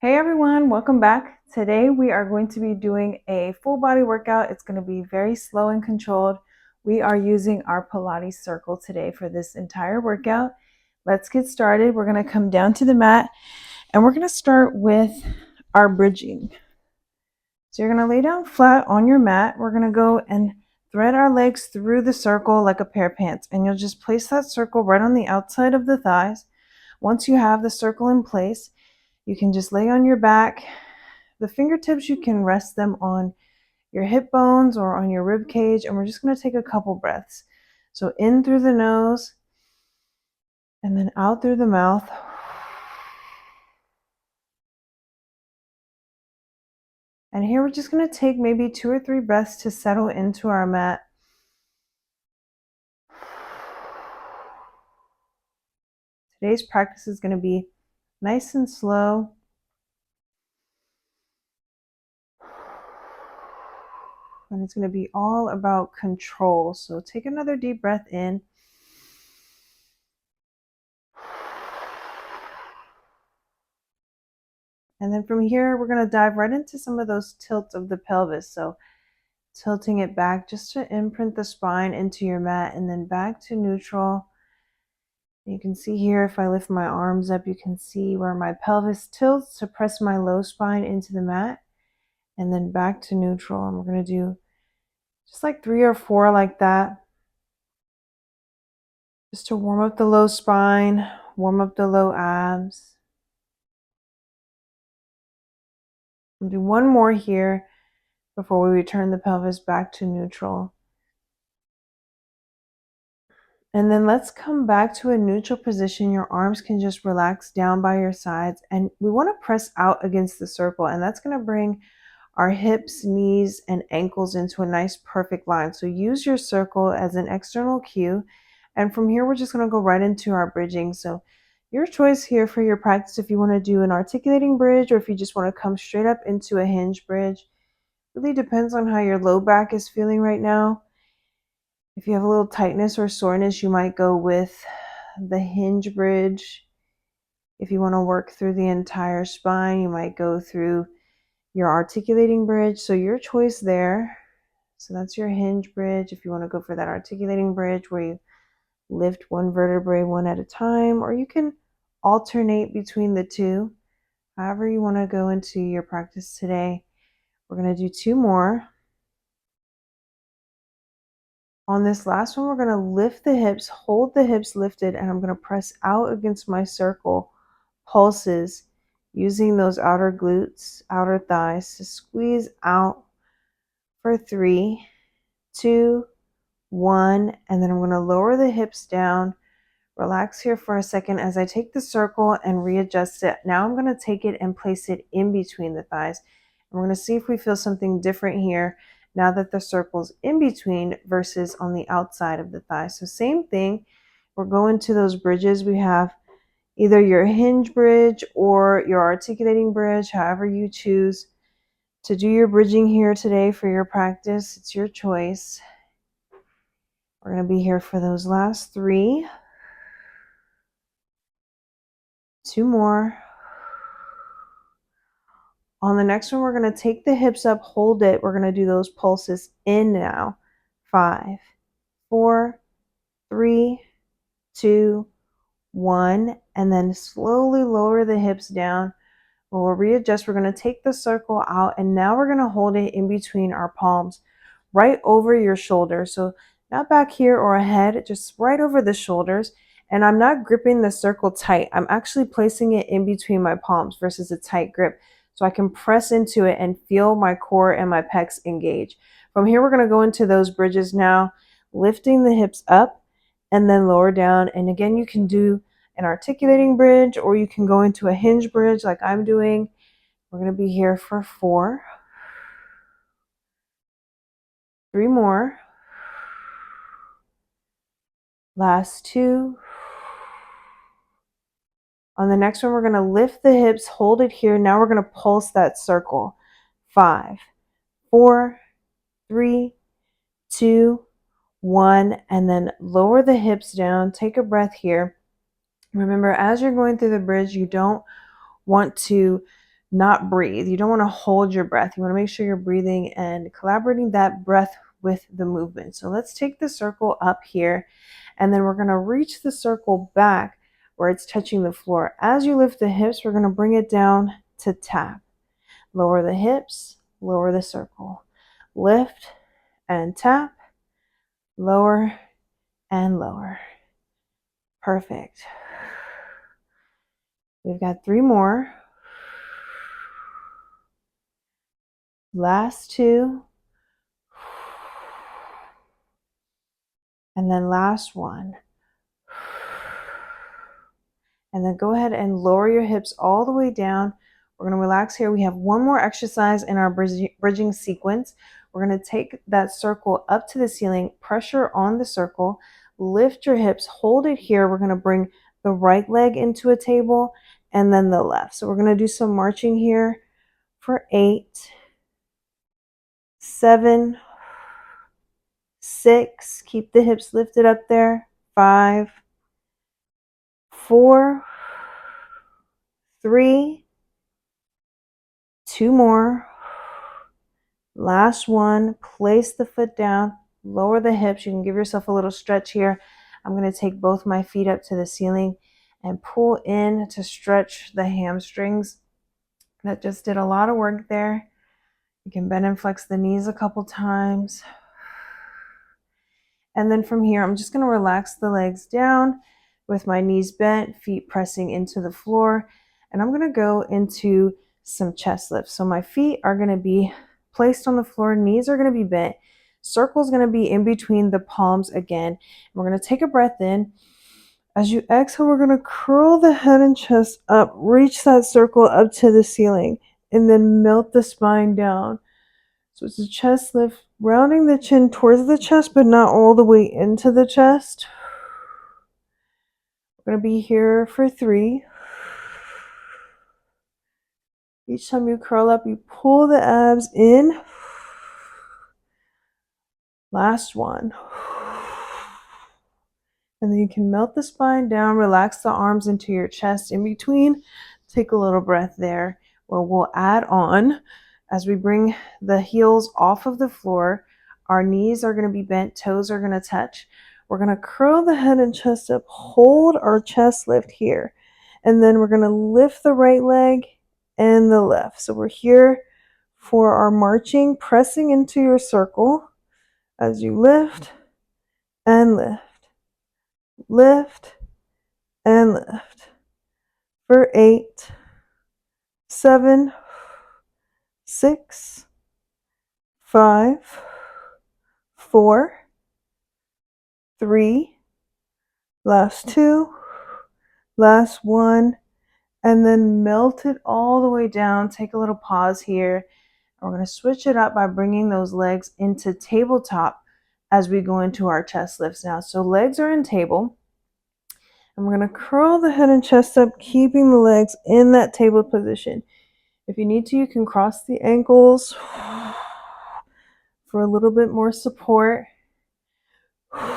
Hey everyone, welcome back. Today we are going to be doing a full body workout. It's going to be very slow and controlled. We are using our Pilates circle today for this entire workout. Let's get started. We're going to come down to the mat and we're going to start with our bridging. So you're going to lay down flat on your mat. We're going to go and thread our legs through the circle like a pair of pants, and you'll just place that circle right on the outside of the thighs. Once you have the circle in place, you can just lay on your back. The fingertips, you can rest them on your hip bones or on your rib cage, and we're just going to take a couple breaths. So in through the nose and then out through the mouth. And here we're just going to take maybe 2 or 3 breaths to settle into our mat. Today's practice is going to be nice and slow. And it's going to be all about control. So take another deep breath in. And then from here, we're going to dive right into some of those tilts of the pelvis. So tilting it back just to imprint the spine into your mat and then back to neutral. You can see here, if I lift my arms up, you can see where my pelvis tilts to press my low spine into the mat and then back to neutral. And we're going to do just like 3 or 4 like that, just to warm up the low spine, warm up the low abs. We'll do 1 more here before we return the pelvis back to neutral. And then let's come back to a neutral position. Your arms can just relax down by your sides. And we want to press out against the circle. And that's going to bring our hips, knees, and ankles into a nice perfect line. So use your circle as an external cue. And from here, we're just going to go right into our bridging. So your choice here for your practice, if you want to do an articulating bridge or if you just want to come straight up into a hinge bridge. Really depends on how your low back is feeling right now. If you have a little tightness or soreness, you might go with the hinge bridge. If you want to work through the entire spine, you might go through your articulating bridge. So your choice there. So that's your hinge bridge. If you want to go for that articulating bridge where you lift one vertebrae one at a time, or you can alternate between the two. However you want to go into your practice today. We're going to do 2 more. On this last one, we're going to lift the hips, hold the hips lifted, and I'm going to press out against my circle pulses using those outer glutes, outer thighs to squeeze out for 3, 2, 1, and then I'm going to lower the hips down. Relax here for a second as I take the circle and readjust it. Now I'm going to take it and place it in between the thighs. And we're going to see if we feel something different here now that the circle's in between versus on the outside of the thigh. So same thing, we're going to those bridges. We have either your hinge bridge or your articulating bridge, however you choose to do your bridging here today for your practice. It's your choice. We're going to be here for those last 3. 2 more. On the next one, we're going to take the hips up, hold it. We're going to do those pulses in now. 5, 4, 3, 2, 1, and then slowly lower the hips down. When we'll readjust, we're going to take the circle out, and now we're going to hold it in between our palms, right over your shoulders. So not back here or ahead, just right over the shoulders. And I'm not gripping the circle tight. I'm actually placing it in between my palms versus a tight grip. So I can press into it and feel my core and my pecs engage. From here, we're going to go into those bridges now, lifting the hips up and then lower down. And again, you can do an articulating bridge or you can go into a hinge bridge like I'm doing. We're going to be here for 4. 3 more. Last 2. On the next one, we're going to lift the hips, hold it here. Now we're going to pulse that circle. 5, 4, 3, 2, 1, and then lower the hips down. Take a breath here. Remember, as you're going through the bridge, you don't want to not breathe. You don't want to hold your breath. You want to make sure you're breathing and collaborating that breath with the movement. So let's take the circle up here, and then we're going to reach the circle back where it's touching the floor. As you lift the hips, we're going to bring it down to tap. Lower the hips, lower the circle. Lift and tap, lower and lower. Perfect. We've got 3 more. Last 2. And then last 1. And then go ahead and lower your hips all the way down. We're going to relax here. We have 1 more exercise in our bridging sequence. We're going to take that circle up to the ceiling, pressure on the circle, lift your hips, hold it here. We're going to bring the right leg into a table and then the left. So we're going to do some marching here for 8, 7, 6. Keep the hips lifted up there. 5, 4, 3, 2 more. Last 1. Place the foot down, lower the hips. You can give yourself a little stretch here. I'm going to take both my feet up to the ceiling and pull in to stretch the hamstrings. That just did a lot of work there. You can bend and flex the knees a couple times. And then from here, I'm just going to relax the legs down with my knees bent, feet pressing into the floor. And I'm going to go into some chest lifts. So my feet are going to be placed on the floor, knees are going to be bent. Circle's going to be in between the palms again. And we're going to take a breath in. As you exhale, we're going to curl the head and chest up, reach that circle up to the ceiling, and then melt the spine down. So it's a chest lift, rounding the chin towards the chest, but not all the way into the chest. We're going to be here for 3. Each time you curl up, you pull the abs in. Last 1. And then you can melt the spine down, relax the arms into your chest in between. Take a little breath there, where we'll add on as we bring the heels off of the floor. Our knees are going to be bent, toes are going to touch. We're going to curl the head and chest up, hold our chest lift here. And then we're going to lift the right leg and the left. So we're here for our marching, pressing into your circle as you lift and lift. Lift and lift for 8, 7, 6, 5, 4, 3, last 2, last 1, and then melt it all the way down. Take a little pause here. We're going to switch it up by bringing those legs into tabletop as we go into our chest lifts now. So legs are in table. And we're going to curl the head and chest up, keeping the legs in that table position. If you need to, you can cross the ankles for a little bit more support. We're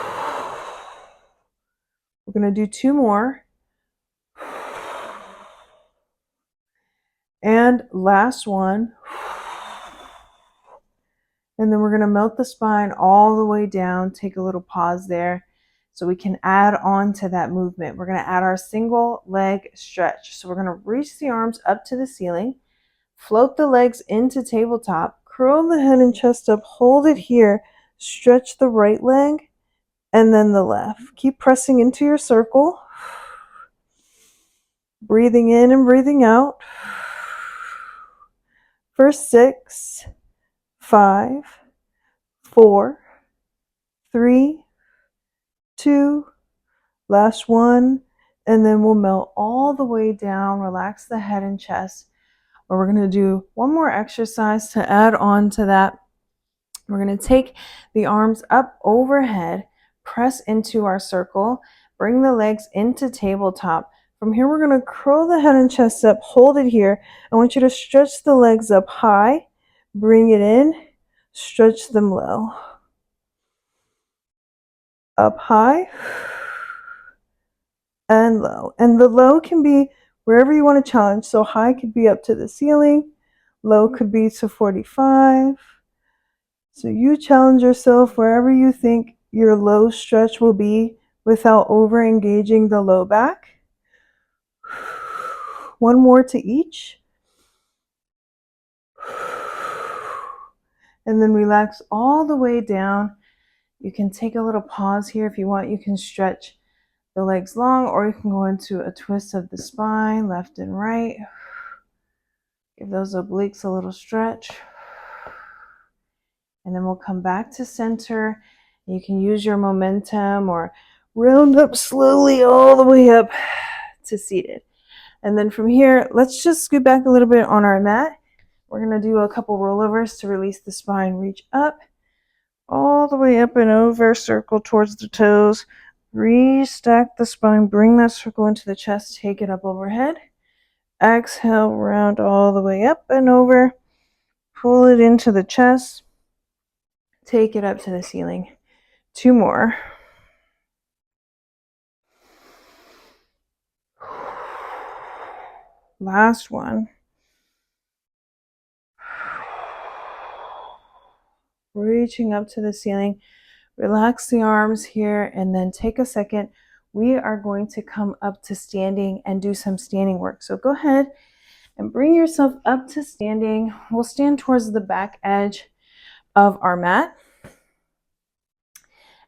going to do 2 more. And last 1. And then we're going to melt the spine all the way down. Take a little pause there so we can add on to that movement. We're going to add our single leg stretch. So we're going to reach the arms up to the ceiling, float the legs into tabletop, curl the head and chest up, hold it here, stretch the right leg and then the left. Keep pressing into your circle, breathing in and breathing out for 6, 5, 4, 3, 2, last 1, and then we'll melt all the way down. Relax the head and chest. Or we're going to do 1 more exercise to add on to that. We're going to take the arms up overhead, press into our circle, bring the legs into tabletop. From here, we're going to curl the head and chest up, hold it here. I want you to stretch the legs up high, bring it in, stretch them low. Up high and low. And the low can be wherever you want to challenge. So high could be up to the ceiling, low could be to 45. So you challenge yourself wherever you think your low stretch will be without over engaging the low back. One more to each. And then relax all the way down. You can take a little pause here if you want. You can stretch the legs long, or you can go into a twist of the spine, left and right. Give those obliques a little stretch. And then we'll come back to center. You can use your momentum or round up slowly all the way up to seated. And then from here, let's just scoot back a little bit on our mat. We're going to do a couple rollovers to release the spine. Reach up, all the way up and over, circle towards the toes. Restack the spine, bring that circle into the chest, take it up overhead. Exhale, round all the way up and over. Pull it into the chest. Take it up to the ceiling. 2 more. Last one. Reaching up to the ceiling. Relax the arms here and then take a second. We are going to come up to standing and do some standing work. So go ahead and bring yourself up to standing. We'll stand towards the back edge of our mat.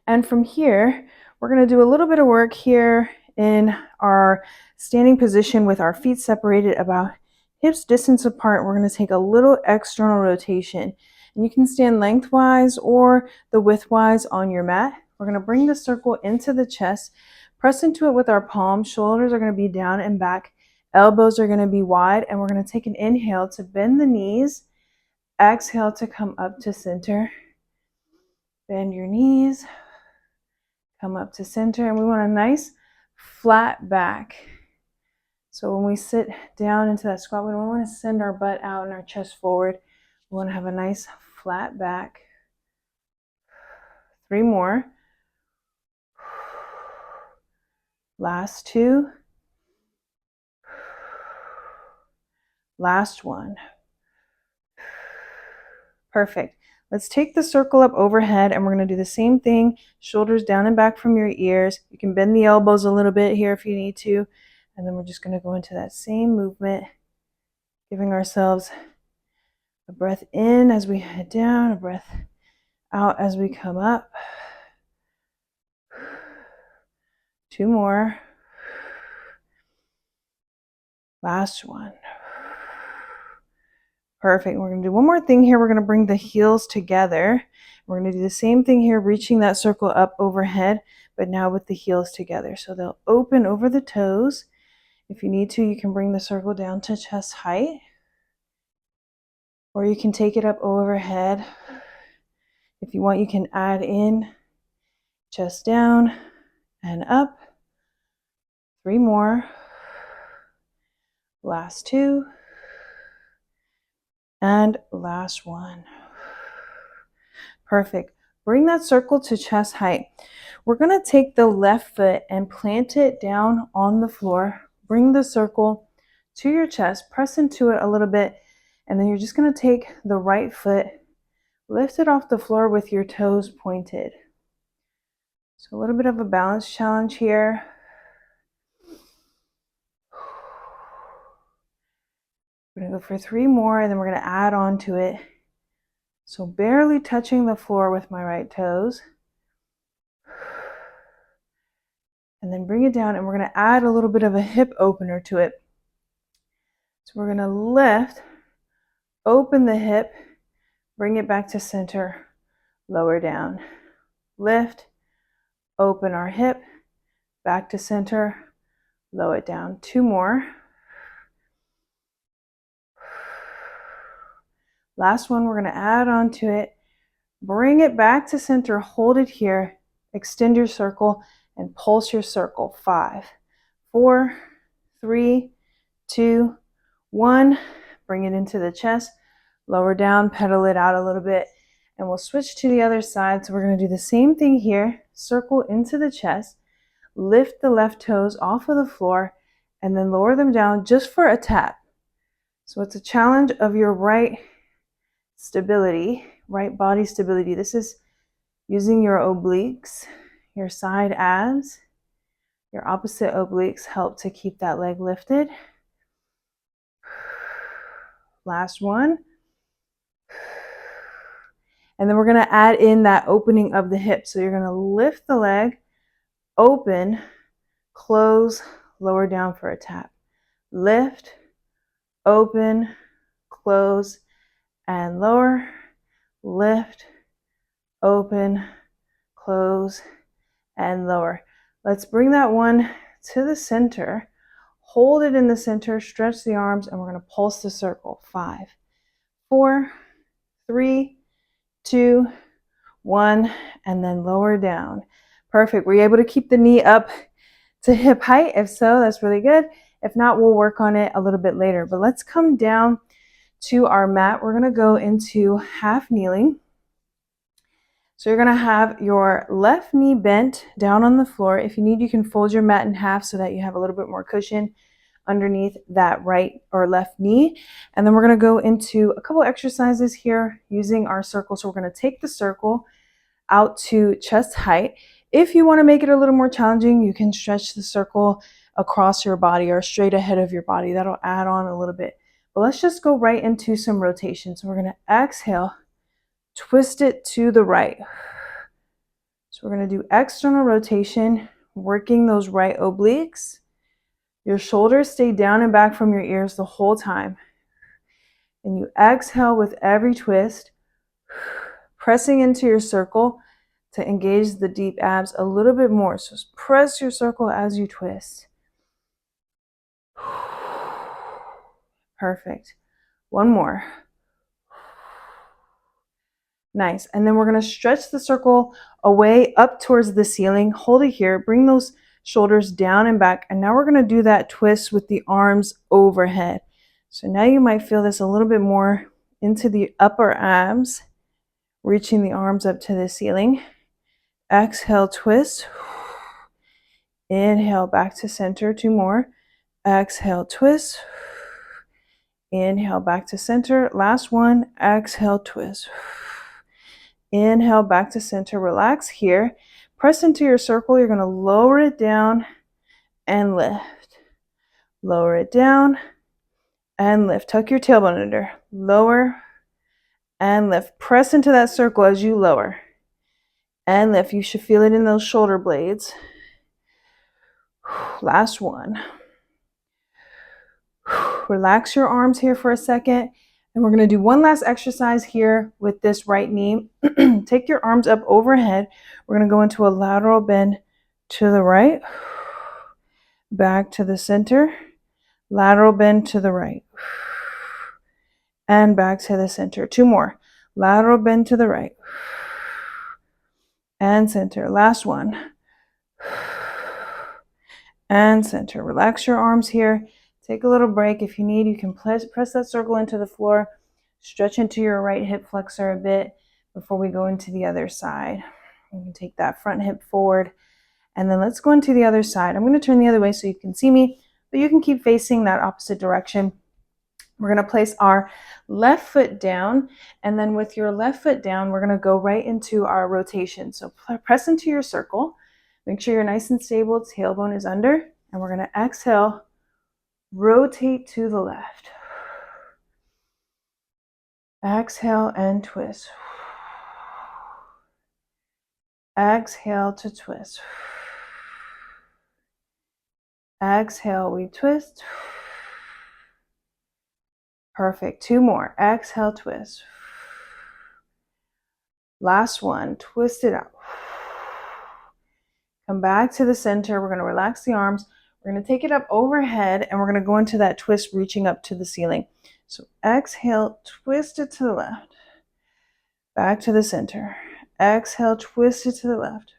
And from here, we're going to do a little bit of work here in our standing position with our feet separated about hips distance apart. We're going to take a little external rotation. And you can stand lengthwise or the widthwise on your mat. We're going to bring the circle into the chest, press into it with our palms. Shoulders are going to be down and back. Elbows are going to be wide. And we're going to take an inhale to bend the knees. Exhale to come up to center. Bend your knees. Come up to center, and we want a nice flat back. So when we sit down into that squat, we don't want to send our butt out and our chest forward. We want to have a nice flat back. 3 more. Last 2. Last 1. Perfect. Let's take the circle up overhead, and we're going to do the same thing. Shoulders down and back from your ears. You can bend the elbows a little bit here if you need to. And then we're just going to go into that same movement, giving ourselves a breath in as we head down, a breath out as we come up. 2 more. Last 1. Perfect. We're going to do one more thing here. We're going to bring the heels together. We're going to do the same thing here, reaching that circle up overhead, but now with the heels together. So they'll open over the toes. If you need to, you can bring the circle down to chest height, or you can take it up overhead. If you want, you can add in chest down and up. 3 more. Last 2. And last 1. Perfect. Bring that circle to chest height. We're going to take the left foot and plant it down on the floor. Bring the circle to your chest, press into it a little bit, and then you're just going to take the right foot, lift it off the floor with your toes pointed. So a little bit of a balance challenge here. We're going to go for 3 more, and then we're going to add on to it. So barely touching the floor with my right toes. And then bring it down, and we're going to add a little bit of a hip opener to it. So we're going to lift, open the hip, bring it back to center, lower down. Lift, open our hip, back to center, lower it down. 2 more. Last one, we're going to add on to it. Bring it back to center, hold it here, extend your circle, and pulse your circle. 5, 4, 3, 2, 1. Bring it into the chest, lower down, pedal it out a little bit, and we'll switch to the other side. So we're going to do the same thing here. Circle into the chest, lift the left toes off of the floor, and then lower them down just for a tap. So it's a challenge of your right stability, right body stability. This is using your obliques, your side abs, your opposite obliques help to keep that leg lifted. Last one. And then we're going to add in that opening of the hip. So you're going to lift the leg, open, close, lower down for a tap. Lift, open, close, and lower. Lift, open, close, and lower. Let's bring that one to the center. Hold it in the center, stretch the arms, and we're going to pulse the circle. 5, 4, 3, 2, 1, and then lower down. Perfect. Were you able to keep the knee up to hip height? If so, that's really good. If not, we'll work on it a little bit later. But let's come down to our mat. We're going to go into half kneeling. So you're going to have your left knee bent down on the floor. If you need, you can fold your mat in half so that you have a little bit more cushion underneath that right or left knee. And then we're going to go into a couple exercises here using our circle. So we're going to take the circle out to chest height. If you want to make it a little more challenging, you can stretch the circle across your body or straight ahead of your body. That'll add on a little bit. But let's just go right into some rotation. So we're going to exhale, twist it to the right. So we're going to do external rotation, working those right obliques. Your shoulders stay down and back from your ears the whole time. And you exhale with every twist, pressing into your circle to engage the deep abs a little bit more. So press your circle as you twist. Perfect. One more. Nice. And then we're going to stretch the circle away up towards the ceiling. Hold it here. Bring those shoulders down and back. And now we're going to do that twist with the arms overhead. So now you might feel this a little bit more into the upper abs, reaching the arms up to the ceiling. Exhale, twist. Inhale, back to center. 2 more. Exhale, twist. Inhale, back to center. Last one. Exhale, twist. Inhale, back to center. Relax here. Press into your circle. You're going to lower it down and lift. Lower it down and lift. Tuck your tailbone under. Lower and lift. Press into that circle as you lower and lift. You should feel it in those shoulder blades. Last one. Relax your arms here for a second. And we're going to do one last exercise here with this right knee. Take your arms up overhead. We're going to go into a lateral bend to the right, back to the center, lateral bend to the right, and back to the center. 2 more. Lateral bend to the right, and center. Last one. And center. Relax your arms here. Take a little break. If you need, you can press that circle into the floor. Stretch into your right hip flexor a bit before we go into the other side. You can take that front hip forward. And then let's go into the other side. I'm going to turn the other way so you can see me, but you can keep facing that opposite direction. We're going to place our left foot down. And then with your left foot down, we're going to go right into our rotation. So press into your circle. Make sure you're nice and stable. Tailbone is under. And we're going to exhale. Rotate to the left. Exhale and twist. Exhale to twist. Exhale, we twist. Perfect. 2 more. Exhale, twist. Last one. Twist it out. Come back to the center. We're going to relax the arms. We're going to take it up overhead and we're going to go into that twist reaching up to the ceiling. So exhale, twist it to the left. Back to the center. Exhale, twist it to the left.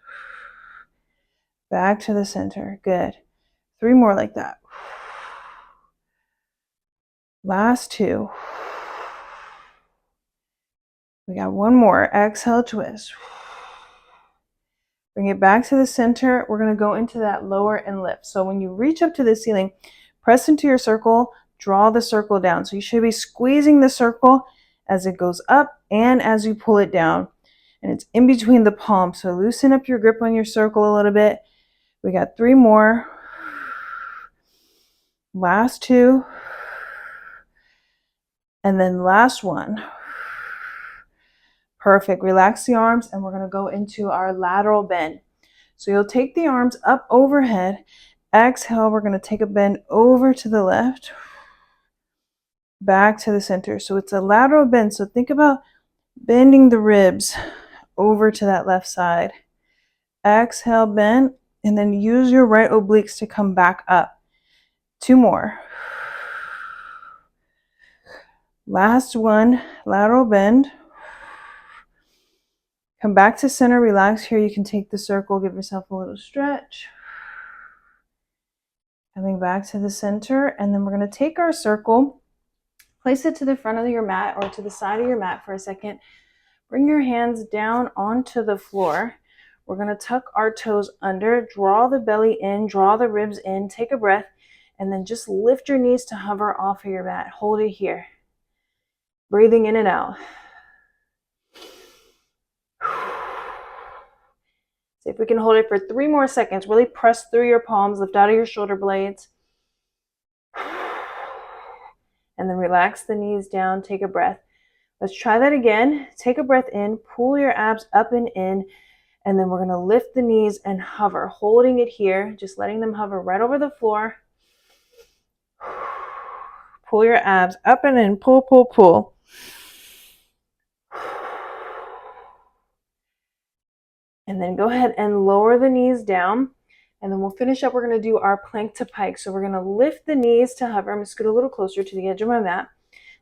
Back to the center. Good. 3 more like that. Last 2. We got 1 more. Exhale, twist. Bring it back to the center. We're going to go into that lower and lift. So when you reach up to the ceiling, press into your circle, draw the circle down. So you should be squeezing the circle as it goes up and as you pull it down. And it's in between the palms. So loosen up your grip on your circle a little bit. We got 3 more. Last 2. And then last one. Perfect. Relax the arms and we're going to go into our lateral bend. So you'll take the arms up overhead. Exhale, we're going to take a bend over to the left, back to the center. So it's a lateral bend. So think about bending the ribs over to that left side. Exhale, bend, and then use your right obliques to come back up. 2 more. Last one, lateral bend. Come back to center, relax here. You can take the circle, give yourself a little stretch. Coming back to the center, and then we're going to take our circle, place it to the front of your mat or to the side of your mat for a second. Bring your hands down onto the floor. We're going to tuck our toes under, draw the belly in, draw the ribs in, take a breath, and then just lift your knees to hover off of your mat. Hold it here. Breathing in and out. See if we can hold it for 3 more seconds. Really press through your palms, lift out of your shoulder blades. And then relax the knees down, take a breath. Let's try that again. Take a breath in, pull your abs up and in, and then we're going to lift the knees and hover, holding it here, just letting them hover right over the floor. Pull your abs up and in, pull, pull, pull. And then go ahead and lower the knees down. And then we'll finish up. We're going to do our plank to pike. So we're going to lift the knees to hover. I'm going to scoot a little closer to the edge of my mat.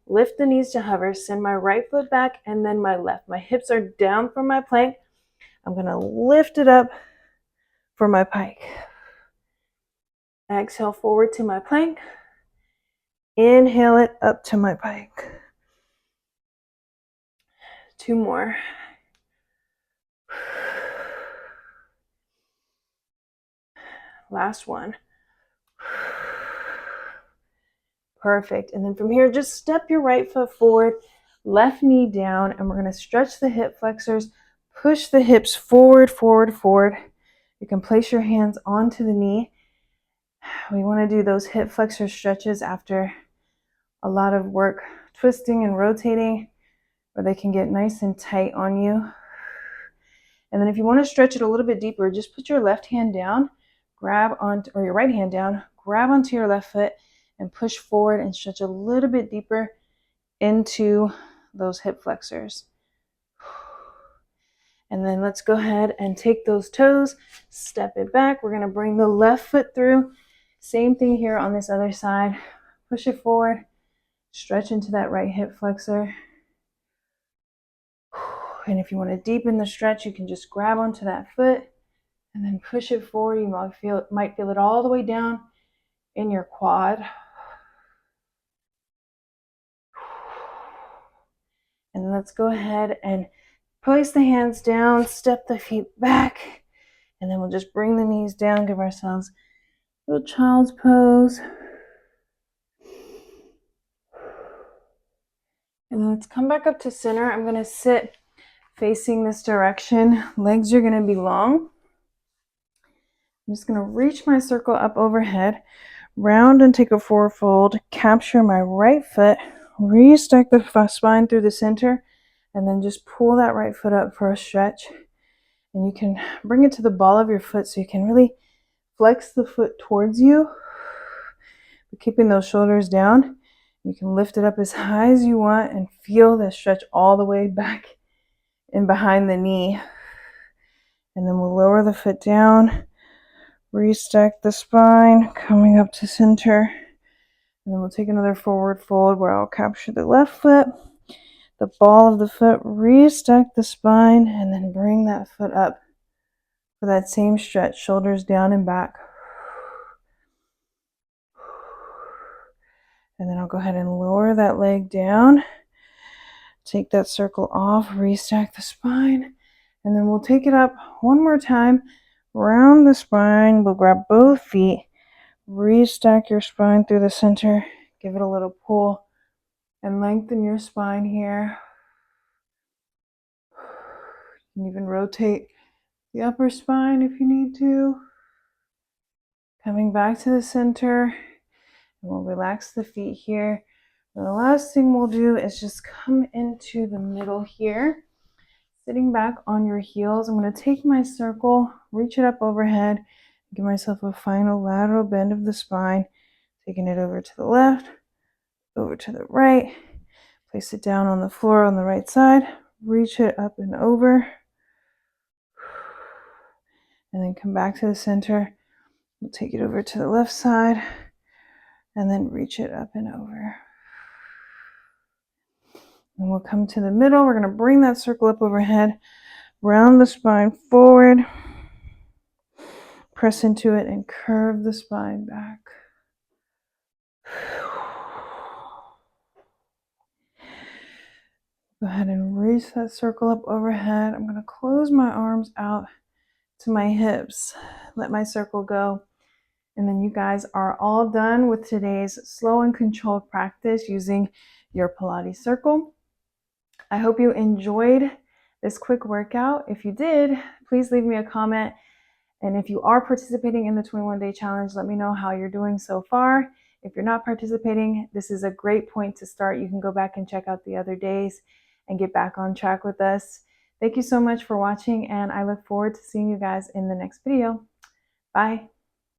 Lift the knees to hover. Send my right foot back and then my left. My hips are down from my plank. I'm going to lift it up for my pike. Exhale forward to my plank. Inhale it up to my pike. 2 more. Last one. Perfect. And then from here, just step your right foot forward, left knee down, and we're going to stretch the hip flexors, push the hips forward, forward, forward. You can place your hands onto the knee. We want to do those hip flexor stretches after a lot of work twisting and rotating, where they can get nice and tight on you. And then if you want to stretch it a little bit deeper, just put your left hand down, grab onto, or your right hand down, grab onto your left foot and push forward and stretch a little bit deeper into those hip flexors. And then let's go ahead and take those toes, step it back. We're going to bring the left foot through. Same thing here on this other side. Push it forward, stretch into that right hip flexor. And if you want to deepen the stretch, you can just grab onto that foot and then push it forward. You might feel it all the way down in your quad. And then let's go ahead and place the hands down, step the feet back, and then we'll just bring the knees down, give ourselves a little child's pose. And then let's come back up to center. I'm going to sit facing this direction. Legs are going to be long. I'm just going to reach my circle up overhead, round and take a forward fold, capture my right foot, restack the spine through the center, and then just pull that right foot up for a stretch. And you can bring it to the ball of your foot so you can really flex the foot towards you, but keeping those shoulders down. You can lift it up as high as you want and feel the stretch all the way back and behind the knee. And then we'll lower the foot down, restack the spine, coming up to center. And then we'll take another forward fold where I'll capture the left foot, the ball of the foot, restack the spine, and then bring that foot up for that same stretch, shoulders down and back. And then I'll go ahead and lower that leg down, take that circle off, restack the spine, and then we'll take it up one more time, round the spine. We'll grab both feet, Restack your spine through the center. Give it a little pull and lengthen your spine here. You can even rotate the upper spine if you need to. Coming back to the center. And we'll relax the feet here. And the last thing we'll do is just come into the middle here. Sitting back on your heels, I'm going to take my circle, reach it up overhead, give myself a final lateral bend of the spine, taking it over to the left, over to the right, place it down on the floor on the right side, reach it up and over, and then come back to the center. We'll take it over to the left side, and then reach it up and over. And we'll come to the middle. We're going to bring that circle up overhead, round the spine forward, press into it, and curve the spine back. Go ahead and reach that circle up overhead. I'm going to close my arms out to my hips. Let my circle go. And then you guys are all done with today's slow and controlled practice using your Pilates circle. I hope you enjoyed this quick workout. If you did, please leave me a comment. And if you are participating in the 21-day challenge, let me know how you're doing so far. If you're not participating, this is a great point to start. You can go back and check out the other days and get back on track with us. Thank you so much for watching, and I look forward to seeing you guys in the next video. Bye.